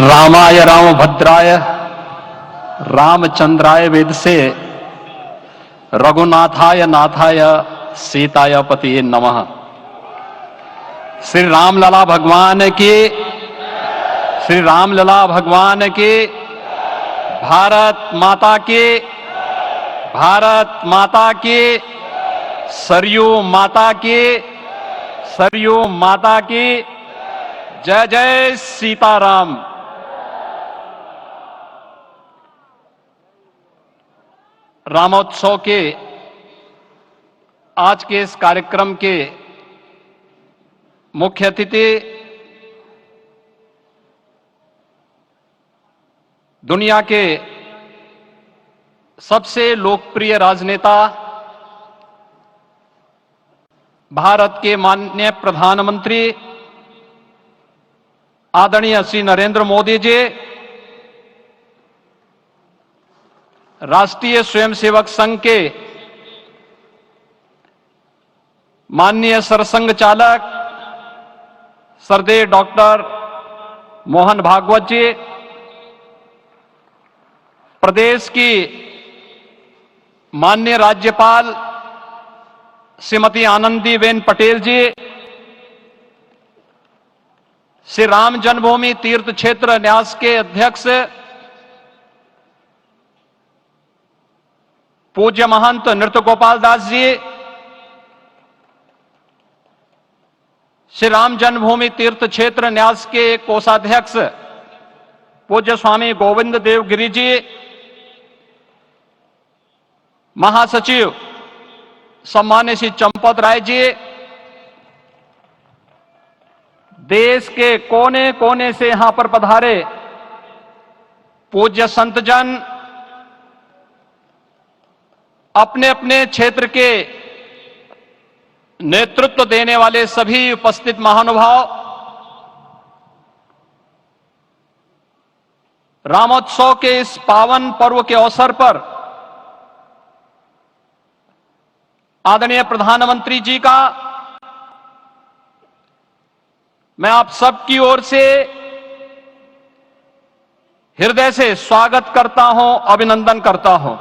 रामाय रामभद्राय रामचंद्राय वेदसे रघुनाथाय नाथाय सीताय पतिये नमः। श्री रामलला भगवान की, श्री रामलला भगवान की, भारत माता की, भारत माता की, सरयू माता की, सरयू माता की, जय जय सीताराम। रामोत्सव के आज के इस कार्यक्रम के मुख्य अतिथि दुनिया के सबसे लोकप्रिय राजनेता भारत के माननीय प्रधानमंत्री आदरणीय श्री नरेंद्र मोदी जी, राष्ट्रीय स्वयंसेवक संघ के माननीय सरसंघ चालक श्रद्धेय डॉक्टर मोहन भागवत जी, प्रदेश की माननीय राज्यपाल श्रीमती आनंदीबेन पटेल जी, श्री राम जन्मभूमि तीर्थ क्षेत्र न्यास के अध्यक्ष पूज्य महंत नृत्य गोपाल दास जी, श्री राम जन्मभूमि तीर्थ क्षेत्र न्यास के कोषाध्यक्ष पूज्य स्वामी गोविंद देव गिरि जी, महासचिव सम्मान्य श्री चंपत राय जी, देश के कोने कोने से यहां पर पधारे पूज्य संतजन, अपने अपने क्षेत्र के नेतृत्व देने वाले सभी उपस्थित महानुभाव, रामोत्सव के इस पावन पर्व के अवसर पर आदरणीय प्रधानमंत्री जी का मैं आप सबकी ओर से हृदय से स्वागत करता हूं, अभिनंदन करता हूं।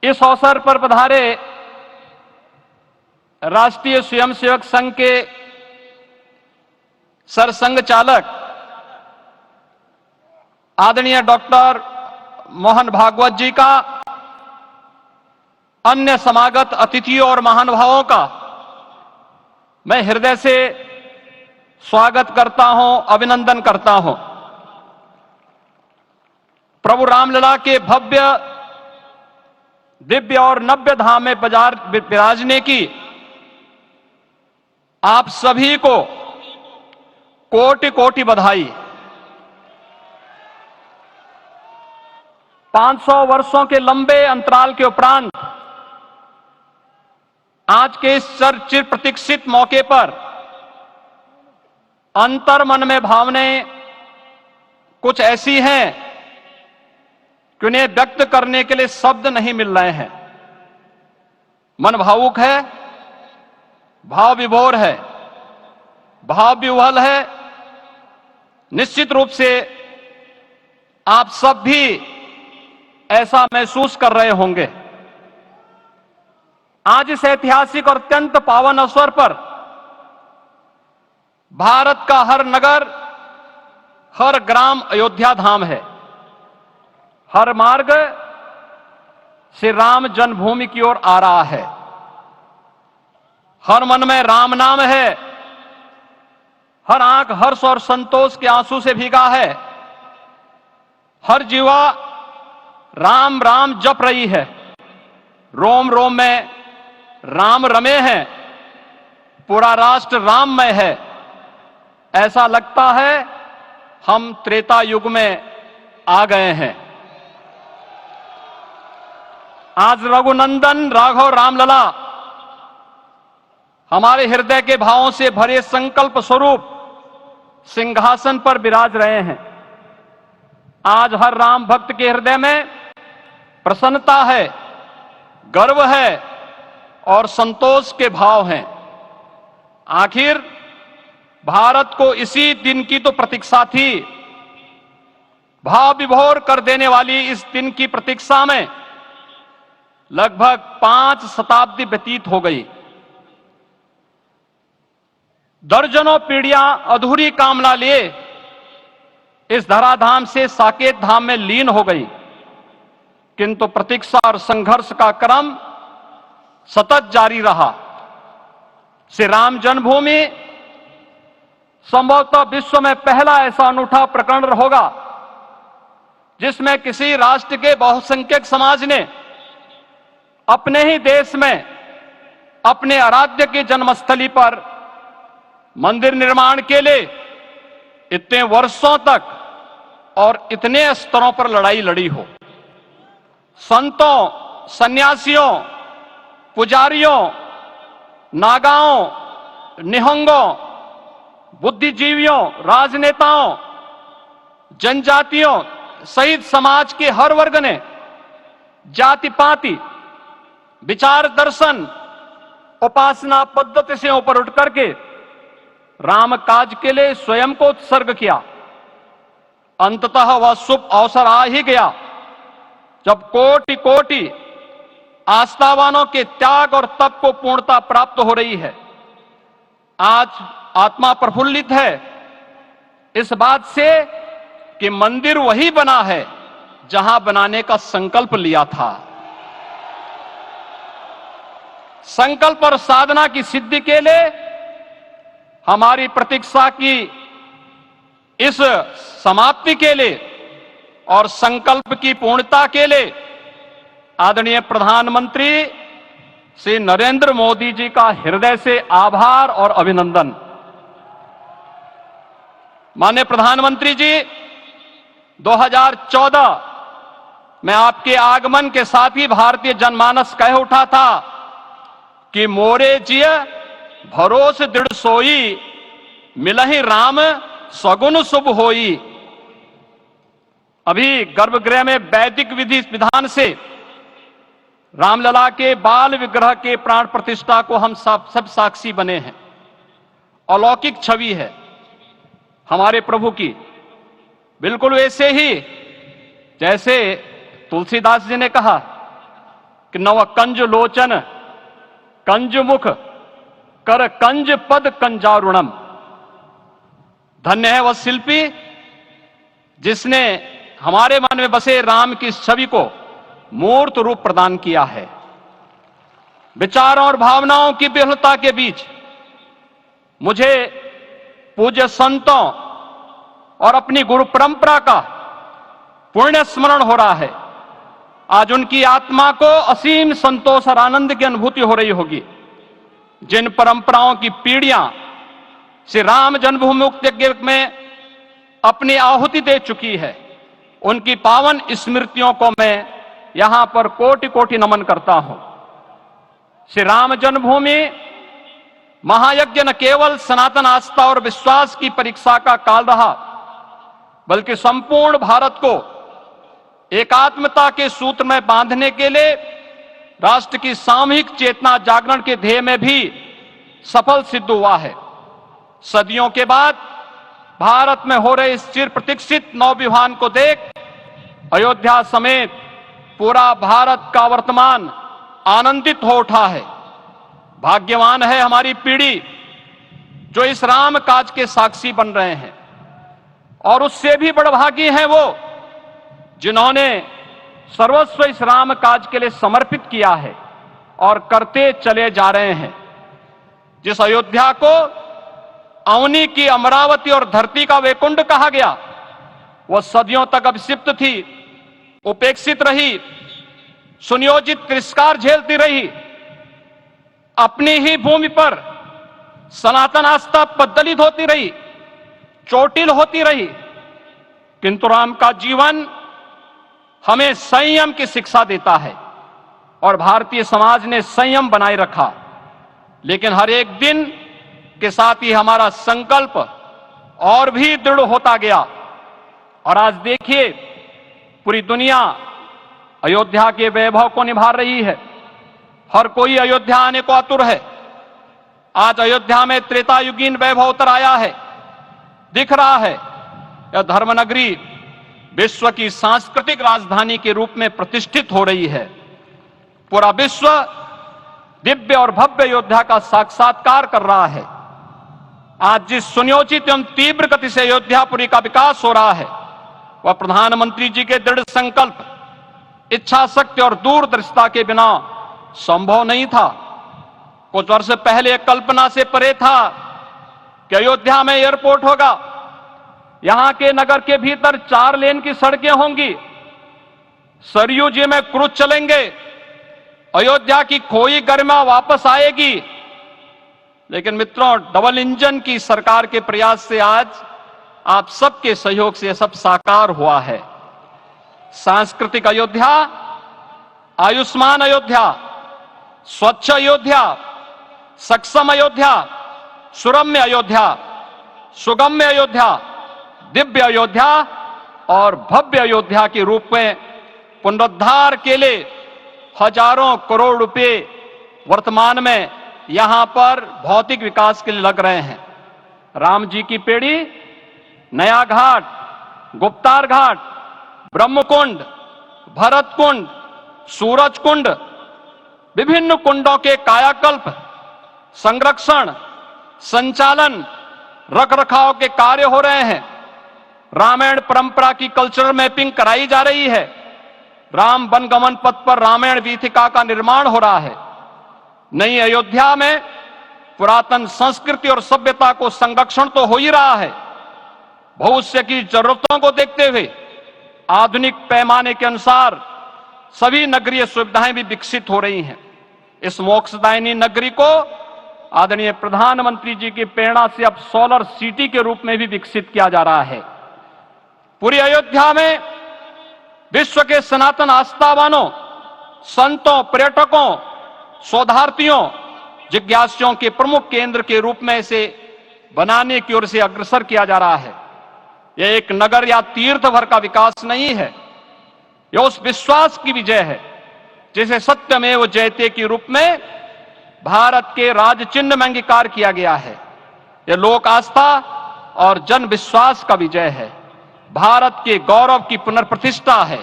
इस अवसर पर पधारे राष्ट्रीय स्वयंसेवक संघ के सरसंघ चालक आदरणीय डॉक्टर मोहन भागवत जी का, अन्य समागत अतिथियों और महानुभावों का मैं हृदय से स्वागत करता हूं, अभिनंदन करता हूं। प्रभु रामलला के भव्य दिव्य और नव्य धाम में विराजने की आप सभी को कोटि कोटि बधाई। 500 वर्षों के लंबे अंतराल के उपरांत आज के इस चिर प्रतीक्षित मौके पर अंतर मन में भावनाएं कुछ ऐसी हैं कि उन्हें व्यक्त करने के लिए शब्द नहीं मिल रहे हैं। मन भावुक है, भाव विभोर है, भाव विह्वल है। निश्चित रूप से आप सब भी ऐसा महसूस कर रहे होंगे। आज इस ऐतिहासिक और अत्यंत पावन अवसर पर भारत का हर नगर, हर ग्राम अयोध्या धाम है। हर मार्ग श्री राम जन्मभूमि की ओर आ रहा है। हर मन में राम नाम है, हर आंख हर्ष और संतोष के आंसू से भीगा है। हर जीवा राम राम जप रही है। रोम रोम में राम रमे हैं, पूरा राष्ट्र राममय है। ऐसा लगता है हम त्रेता युग में आ गए हैं। आज रघुनंदन राघव रामलला हमारे हृदय के भावों से भरे संकल्प स्वरूप सिंहासन पर विराज रहे हैं। आज हर राम भक्त के हृदय में प्रसन्नता है, गर्व है और संतोष के भाव हैं। आखिर भारत को इसी दिन की तो प्रतीक्षा थी। भाव विभोर कर देने वाली इस दिन की प्रतीक्षा में लगभग 5 शताब्दी व्यतीत हो गई। दर्जनों पीढ़ियां अधूरी कामना लिए इस धराधाम से साकेत धाम में लीन हो गई, किंतु प्रतीक्षा और संघर्ष का क्रम सतत जारी रहा। श्री राम जन्मभूमि संभवतः विश्व में पहला ऐसा अनूठा प्रकरण होगा जिसमें किसी राष्ट्र के बहुसंख्यक समाज ने अपने ही देश में अपने आराध्य की जन्मस्थली पर मंदिर निर्माण के लिए इतने वर्षों तक और इतने स्तरों पर लड़ाई लड़ी हो। संतों, सन्यासियों, पुजारियों, नागाओं, निहंगों, बुद्धिजीवियों, राजनेताओं, जनजातियों सहित समाज के हर वर्ग ने जाति पाति, विचार दर्शन, उपासना पद्धति से ऊपर उठ करके राम काज के लिए स्वयं को उत्सर्ग किया। अंततः वह शुभ अवसर आ ही गया जब कोटि कोटि आस्थावानों के त्याग और तप को पूर्णता प्राप्त हो रही है। आज आत्मा प्रफुल्लित है इस बात से कि मंदिर वही बना है जहां बनाने का संकल्प लिया था। संकल्प और साधना की सिद्धि के लिए हमारी प्रतीक्षा की इस समाप्ति के लिए और संकल्प की पूर्णता के लिए आदरणीय प्रधानमंत्री श्री नरेंद्र मोदी जी का हृदय से आभार और अभिनंदन। माननीय प्रधानमंत्री जी, 2014 में आपके आगमन के साथ ही भारतीय जनमानस कह उठा था कि मोरे जिय भरोस दृढ़ सोई, मिलहि राम सगुन शुभ होई। अभी गर्भगृह में वैदिक विधि विधान से रामलला के बाल विग्रह के प्राण प्रतिष्ठा को हम सब साक्षी बने हैं। अलौकिक छवि है हमारे प्रभु की, बिल्कुल वैसे ही जैसे तुलसीदास जी ने कहा कि नव कंज लोचन कंज मुख कर कंज पद कंजारुणम। धन्य है वह शिल्पी जिसने हमारे मन में बसे राम की छवि को मूर्त रूप प्रदान किया है। विचारों और भावनाओं की विहलता के बीच मुझे पूज्य संतों और अपनी गुरु परंपरा का पुण्य स्मरण हो रहा है। आज उनकी आत्मा को असीम संतोष और आनंद की अनुभूति हो रही होगी। जिन परंपराओं की पीढ़ियां श्री राम जन्मभूमि मुक्ति यज्ञ में अपनी आहुति दे चुकी है, उनकी पावन स्मृतियों को मैं यहां पर कोटि कोटि नमन करता हूं। श्री राम जन्मभूमि महायज्ञ न केवल सनातन आस्था और विश्वास की परीक्षा का काल रहा, बल्कि संपूर्ण भारत को एकात्मता के सूत्र में बांधने के लिए राष्ट्र की सामूहिक चेतना जागरण के ध्येय में भी सफल सिद्ध हुआ है। सदियों के बाद भारत में हो रहे इस चिर प्रतीक्षित नवविवाह को देख अयोध्या समेत पूरा भारत का वर्तमान आनंदित हो उठा है। भाग्यवान है हमारी पीढ़ी जो इस राम काज के साक्षी बन रहे हैं, और उससे भी बड़भागी हैं वो जिन्होंने सर्वस्व इस राम काज के लिए समर्पित किया है और करते चले जा रहे हैं। जिस अयोध्या को अवनी की अमरावती और धरती का वैकुंठ कहा गया, वह सदियों तक अभिषिप्त थी, उपेक्षित रही, सुनियोजित तिरस्कार झेलती रही। अपनी ही भूमि पर सनातन आस्था पद्दलित होती रही, चोटिल होती रही, किंतु राम का जीवन हमें संयम की शिक्षा देता है और भारतीय समाज ने संयम बनाए रखा। लेकिन हर एक दिन के साथ ही हमारा संकल्प और भी दृढ़ होता गया, और आज देखिए पूरी दुनिया अयोध्या के वैभव को निभा रही है। हर कोई अयोध्या आने को आतुर है। आज अयोध्या में त्रेतायुगीन वैभव उतर आया है। दिख रहा है यह धर्मनगरी विश्व की सांस्कृतिक राजधानी के रूप में प्रतिष्ठित हो रही है। पूरा विश्व दिव्य और भव्य अयोध्या का साक्षात्कार कर रहा है। आज जिस सुनियोजित एवं तीव्र गति से अयोध्यापुरी का विकास हो रहा है वह प्रधानमंत्री जी के दृढ़ संकल्प, इच्छा शक्ति और दूरदर्शिता के बिना संभव नहीं था। कुछ वर्ष पहले कल्पना से परे था कि अयोध्या में एयरपोर्ट होगा, यहां के नगर के भीतर 4 लेन की सड़कें होंगी, सरयू जी में क्रूज चलेंगे, अयोध्या की खोई गरिमा वापस आएगी। लेकिन मित्रों, डबल इंजन की सरकार के प्रयास से आज आप सबके सहयोग से यह सब साकार हुआ है। सांस्कृतिक अयोध्या, आयुष्मान अयोध्या, स्वच्छ अयोध्या, सक्षम अयोध्या, सुरम्य अयोध्या, सुगम्य अयोध्या, दिव्य अयोध्या और भव्य अयोध्या के रूप में पुनरुद्धार के लिए हजारों करोड़ रुपए वर्तमान में यहां पर भौतिक विकास के लिए लग रहे हैं। राम जी की पेड़ी, नया घाट, गुप्तार घाट, ब्रह्मकुंड, भरत कुंड, सूरज कुंड, विभिन्न कुंडों के कायाकल्प, संरक्षण, संचालन, रखरखाव के कार्य हो रहे हैं। रामायण परंपरा की कल्चरल मैपिंग कराई जा रही है। राम वनगमन पथ पर रामायण वीथिका का निर्माण हो रहा है। नई अयोध्या में पुरातन संस्कृति और सभ्यता को संरक्षण तो हो ही रहा है, भविष्य की जरूरतों को देखते हुए आधुनिक पैमाने के अनुसार सभी नगरीय सुविधाएं भी विकसित हो रही हैं। इस मोक्षदायिनी नगरी को आदरणीय प्रधानमंत्री जी की प्रेरणा से अब सोलर सिटी के रूप में भी विकसित किया जा रहा है। पूरी अयोध्या में विश्व के सनातन आस्थावानों, संतों, पर्यटकों, शोधार्थियों, जिज्ञासुओं के प्रमुख केंद्र के रूप में इसे बनाने की ओर से अग्रसर किया जा रहा है। यह एक नगर या तीर्थ भर का विकास नहीं है, यह उस विश्वास की विजय है जिसे सत्यमेव जयते के रूप में भारत के राज चिन्ह में अंगीकार किया गया है। यह लोक आस्था और जन विश्वास का विजय है, भारत के गौरव की पुनर्प्रतिष्ठा है।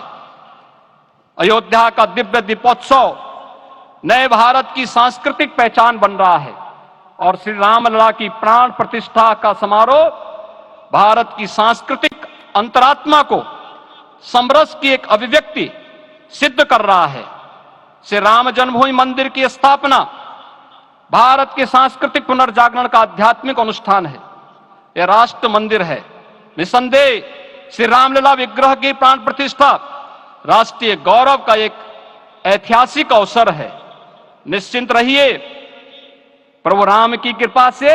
अयोध्या का दिव्य दीपोत्सव नए भारत की सांस्कृतिक पहचान बन रहा है और श्री रामलला की प्राण प्रतिष्ठा का समारोह भारत की सांस्कृतिक अंतरात्मा को समरस की एक अभिव्यक्ति सिद्ध कर रहा है। श्री राम जन्मभूमि मंदिर की स्थापना भारत के सांस्कृतिक पुनर्जागरण का आध्यात्मिक अनुष्ठान है। यह राष्ट्र मंदिर है। निसंदेह श्री रामलला विग्रह की प्राण प्रतिष्ठा राष्ट्रीय गौरव का एक ऐतिहासिक अवसर है। निश्चिंत रहिए, प्रभु राम की कृपा से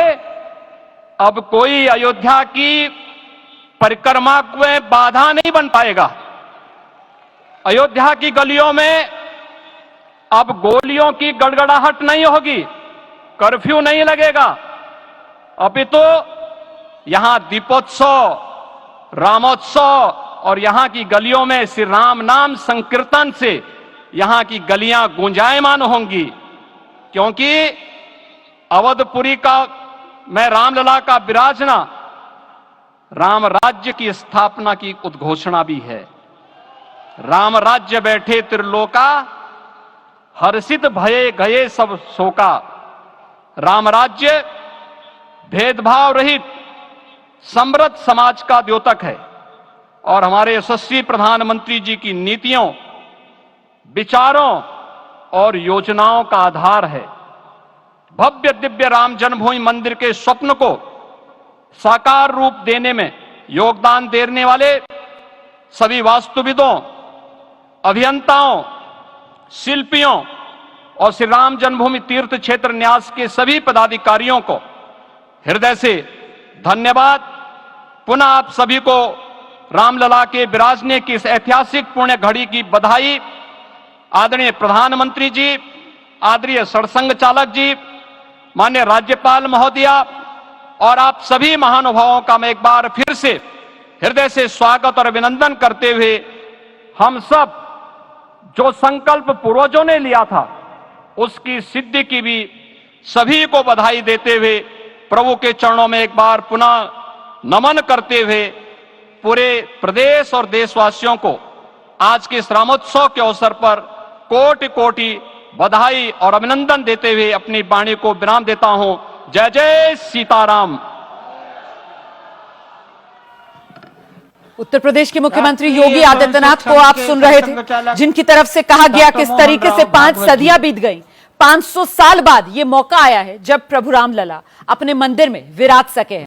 अब कोई अयोध्या की परिक्रमा में बाधा नहीं बन पाएगा। अयोध्या की गलियों में अब गोलियों की गड़गड़ाहट नहीं होगी, कर्फ्यू नहीं लगेगा। अपितु यहां दीपोत्सव, रामोत्सव और यहां की गलियों में श्री राम नाम संकीर्तन से यहां की गलियां गुंजायमान होंगी, क्योंकि अवधपुरी का मैं रामलला का विराजना राम राज्य की स्थापना की उद्घोषणा भी है। राम राज्य बैठे त्रिलोका, हर्षित भये गए सब शोका। राम राज्य भेदभाव रहित समृद्ध समाज का द्योतक है और हमारे यशस्वी प्रधानमंत्री जी की नीतियों, विचारों और योजनाओं का आधार है। भव्य दिव्य राम जन्मभूमि मंदिर के स्वप्न को साकार रूप देने में योगदान देने वाले सभी वास्तुविदों, अभियंताओं, शिल्पियों और श्री राम जन्मभूमि तीर्थ क्षेत्र न्यास के सभी पदाधिकारियों को हृदय से धन्यवाद। पुनः आप सभी को रामलला के विराजने की इस ऐतिहासिक पुण्य घड़ी की बधाई। आदरणीय प्रधानमंत्री जी, आदरणीय सरसंघ चालक जी, माननीय राज्यपाल महोदया और आप सभी महानुभावों का मैं एक बार फिर से हृदय से स्वागत और अभिनंदन करते हुए हम सब जो संकल्प पूर्वजों ने लिया था उसकी सिद्धि की भी सभी को बधाई देते हुए प्रभु के चरणों में एक बार पुनः नमन करते हुए पूरे प्रदेश और देशवासियों को आज के इस रामोत्सव के अवसर पर कोटि कोटि बधाई और अभिनंदन देते हुए अपनी वाणी को विराम देता हूं। जय जय सीताराम। उत्तर प्रदेश के मुख्यमंत्री योगी आदित्यनाथ को आप सुन रहे थे, जिनकी तरफ से कहा गया किस तरीके से 5 सदियां बीत गई, 500 साल बाद ये मौका आया है जब प्रभु रामलला अपने मंदिर में विराज सके हैं।